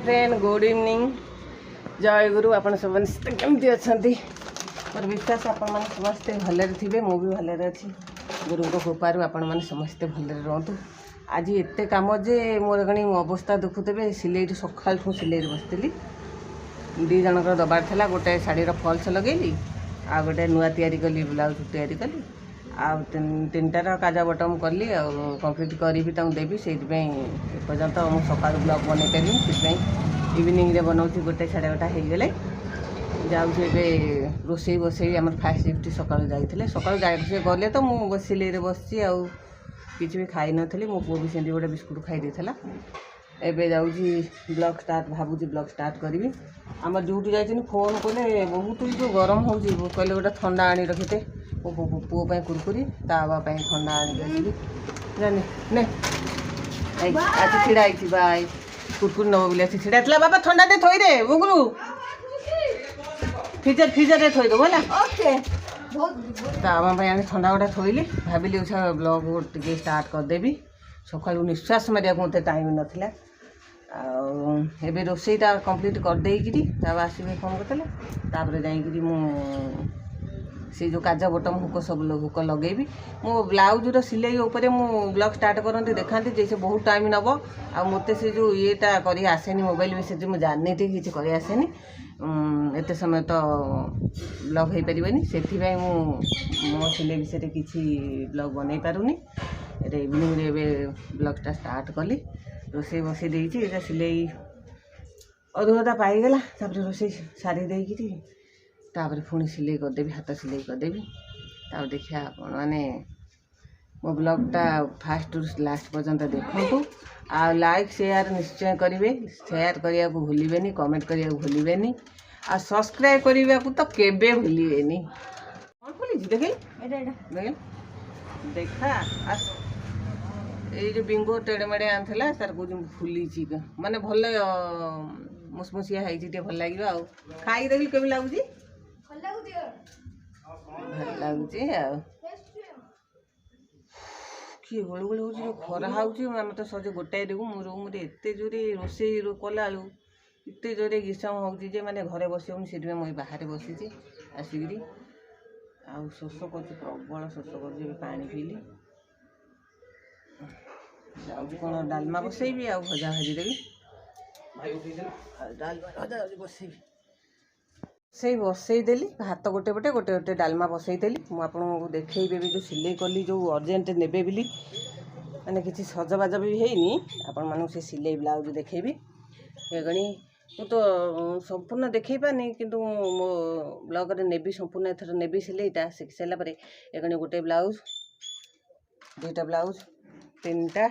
Friend good evening जय गुरु आपण समस्त केमती अच्छा मोर विश्वास आपण मैंने समस्ते भले थे मुझे भले अच्छी गुरु कृपार आपण मैंने समस्ते भले रुहतु आज एत कम जे मोर गणी अवस्था देखुथे सिले सका सिले बसती दी जनकर दबार था गोटे शाढ़ीर फल्स लगेली आ गोटे नुआ तैयारी कली ब्लाउज तैयारी कली तीन-टार काजा बटम कली कम्प्लीट करी देवी से पर्यंत मुझे सका ब्लॉग बन पारि से इवनिंग रे बनाऊँ गोटे 8:30 हो गले जाऊे रोसे बसई आम फास्ट शिफ्ट सका जाते सका गले तो मुझे सिले बस किसी भी खाई नी मो पु भी से गोटे बिस्कुट खाई देला एबे जाऊँगी ब्लॉग स्टार्ट भावुँ ब्लॉग स्टार्ट करी आम ड्यूटी जाइए फोन कले बहुत जो गरम हो कहले गोटे ठंडा आनी रखीते मो पुओ कुरकुरी ता बाबा ठंडा आनी ने आज छिड़ा बाय कुरकुरी नब बोले छिड़ा बाबा ठंडा दे थोई दे बुगलू फ्रिजर थोई दो है ओके आम आनी ठंडा गोटा थोली भाविली उछा ब्लॉग टे स्टार्ट करदेवी सका निश्वास मारे मत टाइम नाला आबे रोसईटा कम्प्लीट करदेकि आसबे फोन करते से जो काजा बटम हुक सब हुक लगेबी मो ब्लाउज सिलाई उपर मु ब्लॉग स्टार्ट करते देखा जैसे बहुत टाइम नब आ मत से जो येटा कर आसेनी मोबाइल विषय मुझे जानी किसी कर आसेनी एत समय तो ब्लॉग हो पारे से मो सिलाई विषय किसी ब्लॉग बन पारूनी इवनिंग रे ब्लॉगटा स्टार्ट कली रोसे बसई देती सिलाई अधुरा पाईगला रोसे सारी देकी तापर पुणी सिलाई करदेवी हाथ सिलाई करदेवी देखिए आपण मैंने मो ब्लॉगटा फास्ट रु लास्ट पर्यंत देखु आ लाइक शेयर निश्चय करेंगे शेयर करने को भूलें कमेंट करने को भूलें आ सब्सक्राइब करने को तो केबे भूलें कौन खोली देख देखा ये जो बिंगो टेड़मेड़े आना तार कौन फुली माने भल मुसमुसिया भल लगे खाई देख केमी लगुच भल लगुच किए गुलगुल हो जो खरा होम तो सजे गोटाए देखू मो रूम एत जोरे रोसे कला एत जोरे ग्रीष्म हो मैंने घरे बस से मुझे बाहर बसी आसिक आ शोष कर प्रबल शोष कर पा पीली जाऊँ कौन डालमा बसैबी आ भजा भाजी देवी डालमा भजा बसैबी से बसईदेली भात गोटे पटे गोटे गोटे डालमा बसईदेली मुझे देखी भी जो सिले कली जो अर्जेंट ने बोली मैंने किसी सजबाज भी हैनी आपण मानू से सिले ब्लाउज देखेबी गणी मु तो संपूर्ण देखे पानी किंतु मो ब्लॉग रे नेबी संपूर्ण एथर नेबी सिलेटा शिखि सारा पर गणी गोटे ब्लाउज दुईटा ब्लाउज 3टा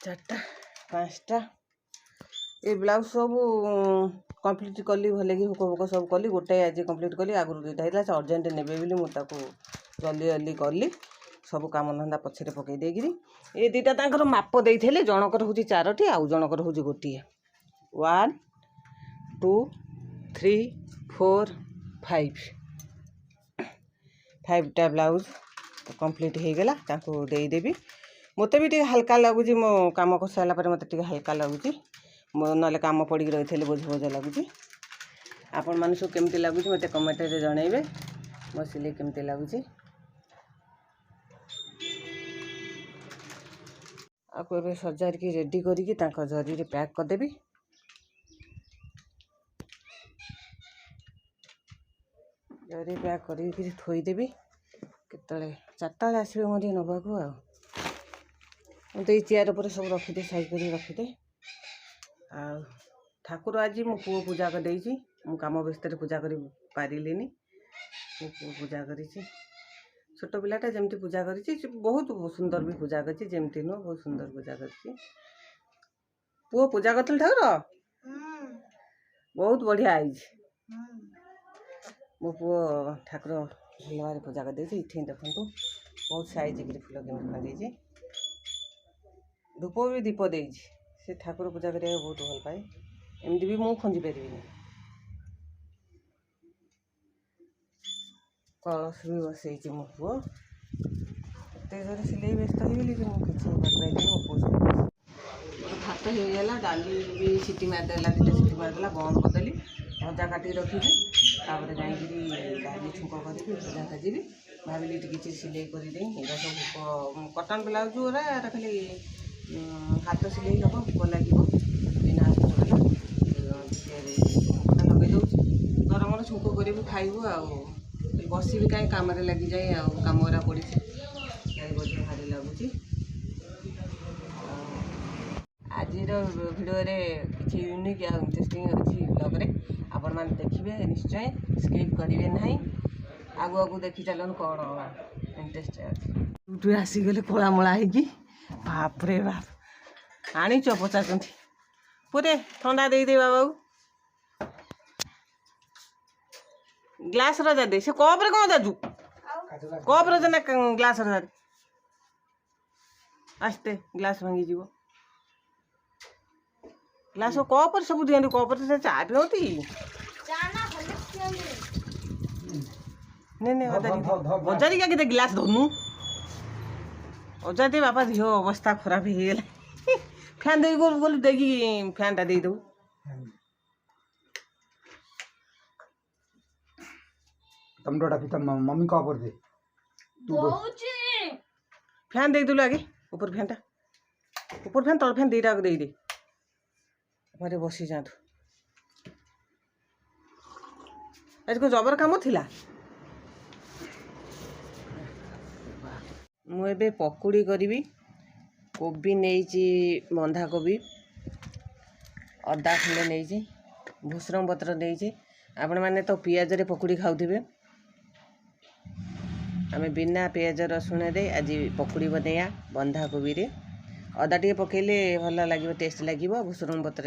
4टा 5टा ये ब्लाउज सब कम्प्लीट कली भले कि हुक हुक सब कली गोटे आज कम्प्लीट कली आगुरी दुईटा होता से अर्जेंट ने मुझे जल्दी जल्दी कली सब काम धंदा पछे पकई देकरी ये दुईटा माप देते जनकर हूँ 4टी आउ जनकर हूँ गोटे 1 2 3 4 5टा ब्लाउज कम्प्लीट हो गला देदेवी मत भी हल्का लगुच मो कम कर सारापर मत हल्का लगुच ना कम पड़ रही बोझ बोझ लगुच आपण मैंने सब केमती लगुच मत कमेंट रे जनइबे मो सिले केमती लगुच आपको ए सजारिक रेडी करी जरी पैक करदेवी जरी पैक कर थोईदेवी केतले 4टा बेले आसबे मोदी नवाक ये चेयर पर सब रखीदे साइज कर रखीदे आ ठाकुर आज मो पुओ पूजा कर मु काम व्यस्त पूजा कर पारिली मो पुओ पूजा कर छोट पिलाटा जमती पूजा कर बहुत सुंदर भी पूजा कर जमती नुह बहुत सुंदर पूजा कर पुओ पूजा कर ठाकुर बहुत बढ़िया आई मो पुओ ठाकुर भल भाव पूजा कर इतनी देखु बहुत साइज फुल के धूप भी दीप दे से ठाकुर पूजा करने बहुत भल पाए एमती भी मुझे खंजी पारि कलश भी बसई मो पुओ एत जोर सिले व्यस्त हो गली कि मुझे मो पुओ भात भात होगा डाली भी सीटी मारिदेला 2टा सीटी मारिदेला बंद करदेली भजा काटिक रखी तापर जाकि डाली छुंक करी भजा भाजी भाविली किसी सिलाई करदे सब कटन ब्लाउज गुरा खाली हाथ सिलाई हम भूक लगे बिना लगे दौर गरम छुंक कर खाइबू आ बस भी कहीं कम लगी जाए आम गुरा पड़ी भारी लगुच आज भिडियो किसी यूनिक या इंटरेस्टिंग अच्छी ब्लॉग आपण मैंने देखिए निश्चय स्किप करेंगे ना आगु आगु देखी चलन कौन इंटरेस्ट अच्छे आसीगले कोलामला हो बाप रे बाप आणिच पचार पूरे ठंडा दे दे बाबू ग्लास रजा दे से कप रे कौन दाजू कप रे ना ग्लास रजा आस्ते ग्लास भांगी जीव ग्लास कप सब दिखाँ कप से चा पिती बजारी क्या गिलास धोनु अजादी बापा झील अवस्था खराब हो गला फैन दे बोल देखी फैन टा दे दो मम्मी का ऊपर दे फैन दे दूल आगे ऊपर फैन तल फैन दीटा दे दे घरे बसी जातु आज को जबर काम थिला मुझे पकुड़ी करी कोबी नहीं बंधा कोबी अदा खंडे नहीं भूसरंग पत्र नहीं आपण मैंने तो पियाज रे पकुड़ी खाऊे आम बिना पियाज रसुण दे आज पकुड़ी बनैया बंधा कोबी रे अदा टे पकेले भल लगे टेस्ट लगे भूसरंग पत्र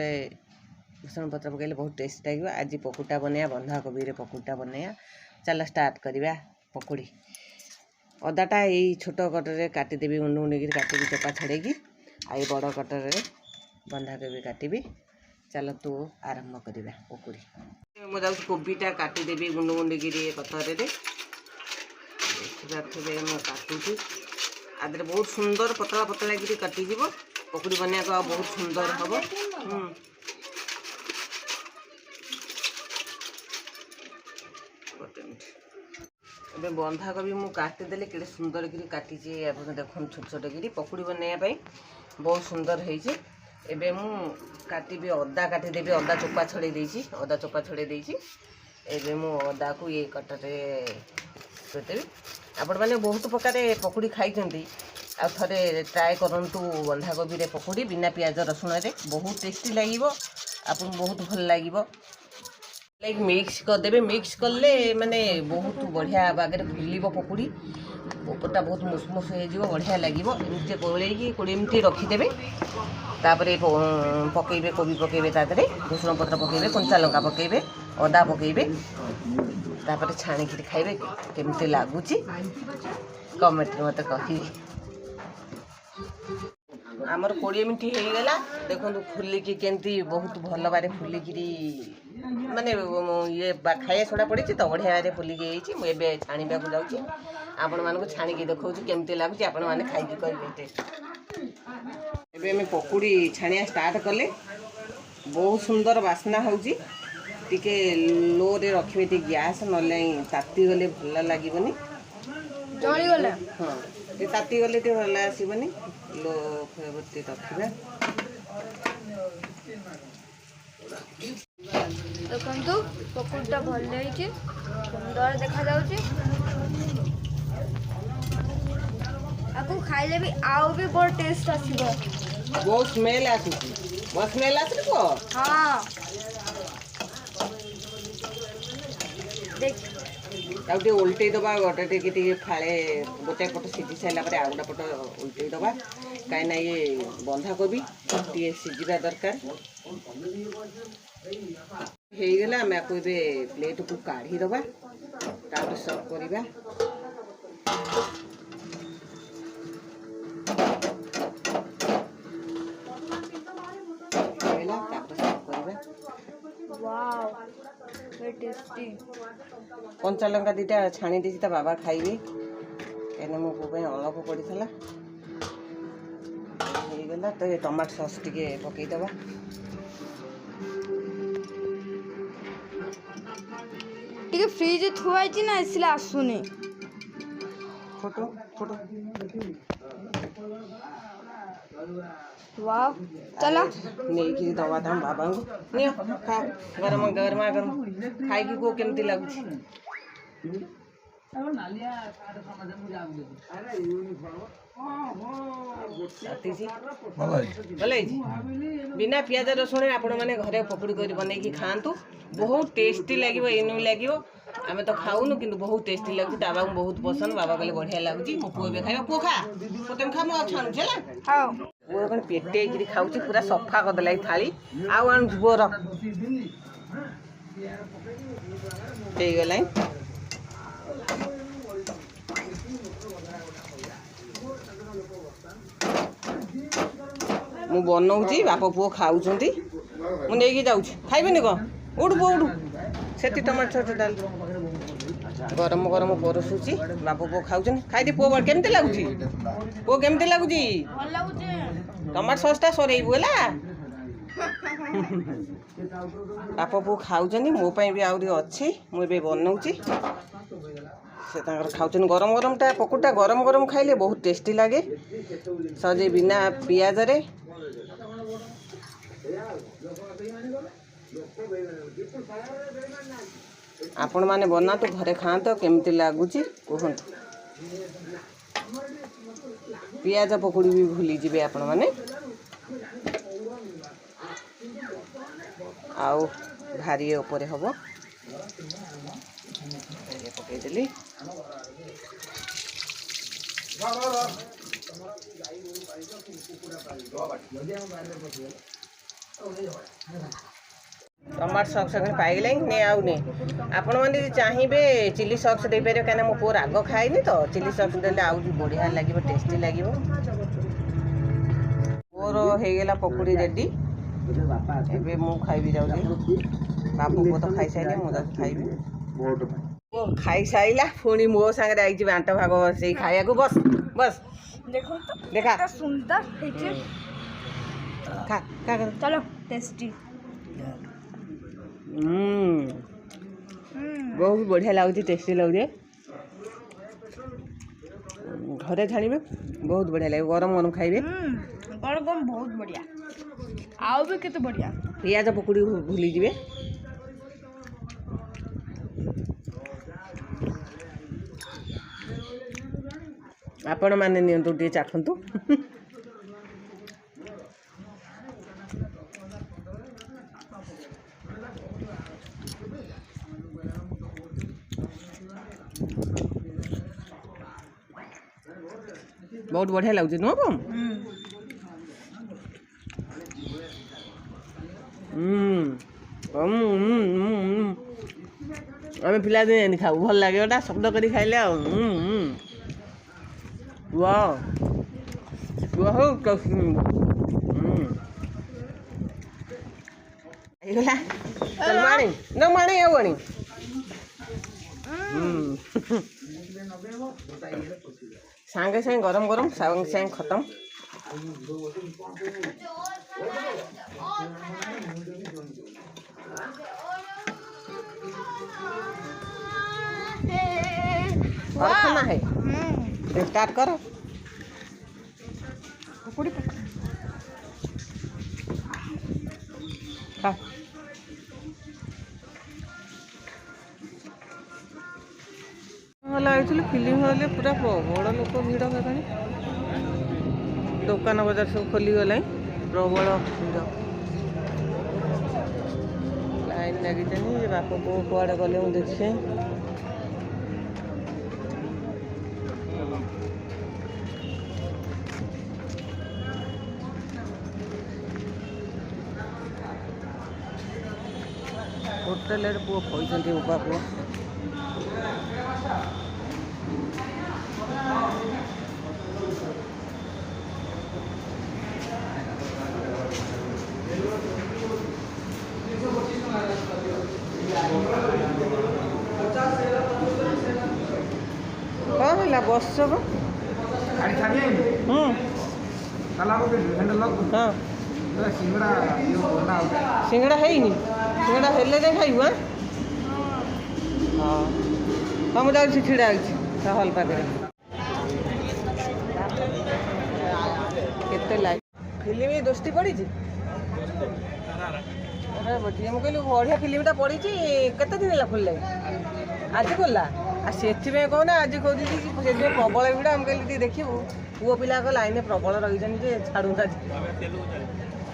पकेले बहुत टेस्ट लगे आज पकुड़ा बनैया बंधा कोबी रे पकुड़ा बनैया चल स्टार्ट करवा पकुड़ी अदाटा यही छोट कटरे काटिदेवी गुंड गुंडी काटिबी चोपा छड़ेगी आई बड़ कटरे बंधा कोबी काटिबी चल तू आरंभ करवा पकुड़ी मुझे कोबीटा काटिदेवी गुंड गुंडी कटरे देखिए काटुची आदि बहुत सुंदर पतला पतला गिरी कटिज पकुड़ी बनिया को बहुत सुंदर हम ए बंधा कोबी मु काटिदेली कि सुंदर गिरी काटी देखो छोट छोट गिरी पकुड़ी बनवाई बहुत सुंदर होती एबे मु काटिबी अदा काटिदेवी अदा चोपा छड़े देछि अदा चोपा छड़े देछि एबे मु अदा को ये कटरे देवी आपण मैंने बहुत प्रकार पकुड़ी खाई आ थे ट्राए करूँ बंधा कोबी रे पकुड़ी बिना पियाज रसुण रे बहुत टेस्टी लगे आपको बहुत भल लगे लाइक मिक्स करदे मिक्स कले माने बहुत बढ़िया बागे फुल पकुड़ी ऊपरटा बहुत मुसमुस हो बढ़िया लगे एमती गोलैकी 20 मिनट रखीदे तापर पकईबे कोबी पकईबे तादे भूसुंग पत्र पकईबे कंचा लंका पकईबे अदा पकईबे तापर छाणिकी खाइबे केमती लगुच कमेंट मत कह आमर 20 मिनट हो गला देखो फुलिकी केमती बहुत भल बारे फुलिकी माने ये खाया सोडा पड़ी तो बढ़िया बारे फुलिकी मुझे छाणा को जाऊँगी आपण मानक छाणिकी देखा केमती लगुच आपण मैंने खाई कहे टेस्ट एबे मैं पकुड़ी छाणिया स्टार्ट कले बहुत सुंदर बास्ना होची टिके लो रे रखिबे टी गैस नले ताती गले भल लागबनी जळी गले हां टी ताती गले टी भल आसीबनी लो फेवरती रखिबे देखंतु पकुड़टा भल लेइचे सुंदर देखा जाउचे आपको खाइले भी आउ भी बहुत टेस्ट आसीबो बहुत स्मेल आसी बहुत स्मेल आसीबो हां देख आउटे उल्टे दबा गोटे टिके फाळे गोटे पट सिझी साइला परे आउटा पट उल्टे दबा काई ना ये बंधा कोबी टिके सिझिबा दरकार हे गेला मैं को बे प्लेट को काढी दबा तापर सर्व करिबा हेला तापर सर्व करिबा वाओ वेरी टेस्टी कंचा लंका दीटा छाणी देसी ता बाबा खाइबे कहीं मो पे अलग पड़ी ହେଇଗଲା ତ ଏ ଟମାଟୋ ସସ୍ ଟିକେ ପକେଇଦେବା। ଟିକେ ଫ୍ରିଜ୍ ଥୁଆ ହେଇଛି ନା ଆସିଲେ ଆସୁନି। ଫଟୋ ଫଟୋ वाह चलो ନେଇକି ଦବା ତମ ବାବାଙ୍କୁ। ନିଅ ଖାଅ ଗରମ ଗରମା ଗରମ ଖାଇକି କୁହ କେମିତି ଲାଗୁଛି। ଭଲ ହେଇଛି। ବିନା ପିଆଜ ରସୁଣରେ ଆପଣମାନେ ଘରେ ପକୁଡ଼ି କରି ବନେଇକି ଖାଆନ୍ତୁ। ବହୁତ ଟେଷ୍ଟି ଲାଗିବ, ଏନୁ ଲାଗିବ। ଆମେ ତ ଖାଉନୁ କିନ୍ତୁ ବହୁତ ଟେଷ୍ଟି ଲାଗୁଛି। ବାବାଙ୍କୁ ବହୁତ ପସନ୍ଦ। ବାବା କହିଲେ ବଢ଼ିଆ ଲାଗୁଛି। ମୋ ପୁଅ ଏବେ ଖାଇବ। ପୁଅ ଖା, ତମେ ଖା, ମୁଁ ଆଉ ଛାଣୁଛି ହେଲା। हाँ ପୁଅ କ'ଣ ପେଟେଇକିରି ଖାଉଛି, ପୁରା ସଫା କରିଦେଲା ଏଇ ଥାଳି। ଆଉ ଆଣୁଛି ପୁଅର ହେଇଗଲାଣି। ମୁଁ ବନଉଛି, ବାପ ପୁଅ ଖାଉଛନ୍ତି। ମୁଁ ନେଇକି ଯାଉଛି। ଖାଇବେନି କ'ଣ? ଉଠୁ ପୁଅ ଉଠୁ। ସେଠି ଟମାଟୋ ସସ୍ ଡାଲି ଗରମ ଗରମ ପରସୁଛି। ବାପ ପୁଅ ଖାଉଛନ୍ତି। ଖାଇଦି ପୁଅ କେମିତି ଲାଗୁଛି? ପୁଅ କେମିତି ଲାଗୁଛି? ଟମାଟୋ ସସ୍ଟା ସରେଇବୁ ହେଲା। ବାପ ପୁଅ ଖାଉଛନ୍ତି। ମୋ ପାଇଁ ବି ଆହୁରି ଅଛି। ମୁଁ ଏବେ ବନଉଛି। ସେ ତାଙ୍କର ଖାଉଛନ୍ତି। ଗରମ ଗରମଟା ପକୁଡ଼ିଟା ଗରମ ଗରମ ଖାଇଲେ ବହୁତ ଟେଷ୍ଟି ଲାଗେ। ସହଜେ ବିନା ପିଆଜରେ। ଆପଣମାନେ ବନାନ୍ତୁ, ଘରେ ଖାଆନ୍ତୁ, କେମିତି ଲାଗୁଛି କୁହନ୍ତୁ। ପିଆଜ ପକୁଡ଼ି ବି ଭୁଲିଯିବେ ଆପଣମାନେ। ଆଉ ଭାରି ଉପରେ ହେବ। ପକେଇଦେଲି। ଟମାଟୋ ସକ୍ସ ପାଇଗଲାଣି। ନେ ଆଉ ନେ ଆପଣମାନେ ଯଦି ଚାହିଁବେ ଚିଲି ସକ୍ସ ଦେଇପାରିବେ, କାହିଁକିନା ମୋ ପୁଅ ରାଗ ଖାଏନି ତ। ଚିଲି ସକ୍ସ ଦେଲେ ଆହୁରି ବଢ଼ିଆ ଲାଗିବ, ଟେଷ୍ଟି ଲାଗିବ। ମୋର ହେଇଗଲା ପକୁଡ଼ି ରେଡ଼ି। ଏବେ ମୁଁ ଖାଇବି ଯାଉଛି। ବାବୁ ପୁଅ ତ ଖାଇସାରିଲେ, ମୁଁ ଯାଉଛି ଖାଇବି। ପୁଅ ଖାଇସାରିଲା, ପୁଣି ମୋ ସାଙ୍ଗରେ ଆଇଛି ବାଣ୍ଟ ଭାଗ ସେଇ ଖାଇବାକୁ। ବସ୍ ବସ୍ ଦେଖା सुंदर ଖା ଖା ଖା। चलो टेस्टी ବହୁତ ବଢ଼ିଆ ଲାଗୁଛି, ଟେଷ୍ଟି ଲାଗୁଛି। ଘରେ ଛାଣିବେ, ବହୁତ ବଢ଼ିଆ ଲାଗିବ। ଗରମ ଗରମ ଖାଇବେ। गरम गरम बहुत बढ़िया। आओ भी कितने बढ़िया। ପିଆଜ ପକୁଡ଼ି ଭୁଲିଯିବେ। ଆପଣମାନେ ନିଅନ୍ତୁ, ଟିକେ ଚାଖନ୍ତୁ। ବହୁତ ବଢ଼ିଆ ଲାଗୁଛି ନୁହଁ କ'ଣ? ଆମେ ପିଲାଦିନେ ଏମିତି ଖାଉ, ଭଲ ଲାଗେ ଗୋଟା ଶବ୍ଦ କରି ଖାଇଲେ ଆଉ। ହେଇଗଲା। ମାଣି ନା ମାଣି ଆଉ ଆଣି ସାଙ୍ଗେ ସାଙ୍ଗେ ଗରମ ଗରମ ସାଙ୍ଗେ ସାଙ୍ଗେ ଖତମ। और खाना है, स्टार्ट करो। पकौड़ी खा। आइलु फिल्म हॉल पूरा प्रबल लोक भिड़ हेलानी। दुकान बजार सब खोलीगला, प्रबल भिड़ लाइन लगी। बाप पुओ कुआड़े गले मुझे देखे। होटेल पुओ कहते उपा पुओ कौन है बस सब हाँ सिंगड़ा है सिंगड़ा हेले जाए खाइबु हाँ हाँ मुझे जाऊँगी छिड़ा होगी हल पाखे केते लाइक फिल्म दोस्ती पड़ी अरे बटिए मुझे कहली बढ़िया फिल्मटा पड़ी केते दिन है खोल आज खोला आ से कहना आज खोजी से प्रबल भिड़ आम कहली देखू पुओ पिला लाइन प्रबल रही छाड़ू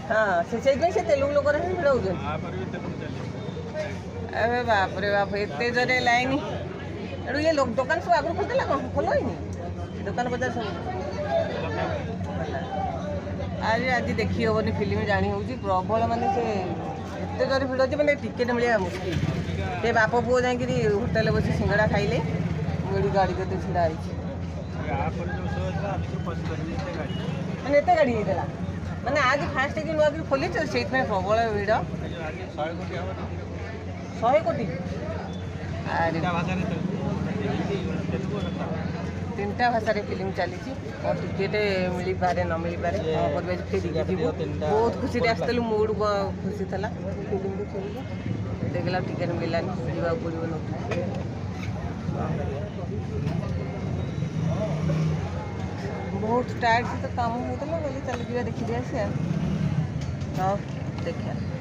हाँ से तेलुगु लोक भिड़ हो अरे बाप रे बाप एत जोरे लाइन एडू ये दुकान सब आगुरी खोलते कौन खोल दुकान बजार सब आज आज देखी हेनी फिल्म जानी हो प्रबल मानने से एत जोर भिड़ अच्छे मैंने टिकेट मिलवा मुस्किल से बाप पुओ जा होटेल बस सिंगड़ा खाइले मुझे गाड़ी करते ढड़ा मैंने एत गाड़ी होता मैंने आज फास्ट कि नुआ खोली से प्रबल भिड़ 100 कोटी तीनटा भाषा फिल्म चली और टिकेट मिल पारे न मिल पारे फेरिक बहुत खुशी आसलु मूड खुशी था फिल्म देखिए देखला टिकेट मिलानी जावा पड़ो न बहुत टायर्ड से तो काम होता बोले चल जा देखी आस देखिए